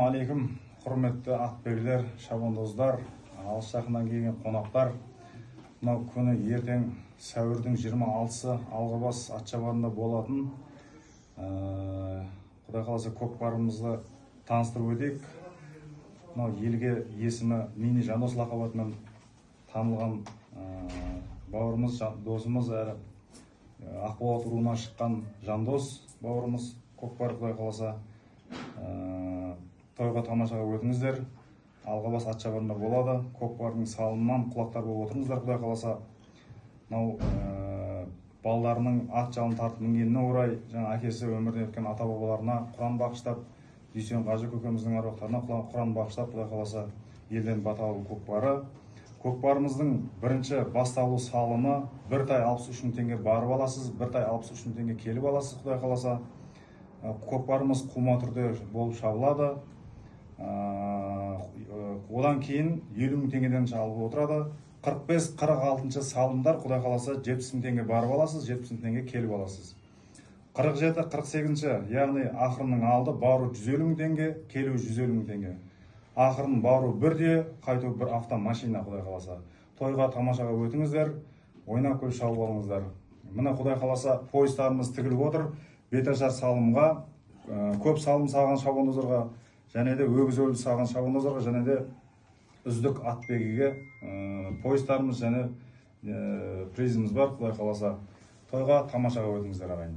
Ассалаумағалейкум, құрметті атбегілер, шабандоздар, алыс жақыннан келген қонақтар. Мынау күні ертең сәуірдің 26-сы Алғабас Атшабарында болатын. Құдай қаласа көкпарымызды таныстырып өтейік. Мынау елге есімі Мини Жандос лақабатымен танылған бауырымыз, досымыз, әрі Ақболат руынан шыққан Жандос бауырымыз. Көкпар құдай қаласа тойға тамашаға өтіңіздер. Алғабас Атшабарында болады. Көкпардың салымынан құлақтар болып отырыңыздар құдай қаласа. Мынау балдарының ат жалын тартып мінгеніне орай, жаңа әкесі өмірден өткен ата бабаларына Құран бағыштап, Дүйсен Қажы көкеміздің аруақтарына Құран бағыштап құдай қаласа елден бата алу көкпары. Көкпарымыздың бірінші басталу салымы 1 тай 63 мың теңге барып аласыз, 1 тай 63 мың теңге келіп аласыз құдай қаласа. Көкпарымыз қума түрде болып шабылады. Одан кейін 50 мың теңгеден шабылып отырады. 45-46 салымдар құдай қаласа 70 мың теңге барып аласыз, 70 мың теңге келіп аласыз. 47-48, яғни ақырының алды бару 150 мың теңге, келу 150 мың теңге. Ақырын бару бірде, қайту бір автомашина құдай қаласа. Тойға тамашаға өтіңіздер, ойнап көріп шауып алыңыздар. Мына құдай қаласа поездарымыз тігіліп отыр. Беташар салымға, көп салым салған шабандоздарға, және де өгіз өлді салған шабандоздарға, және де үздік атбегіге поездарымыз және призіміз бар құдай қаласа. Тойға тамашаға өтіңіздер ағайын.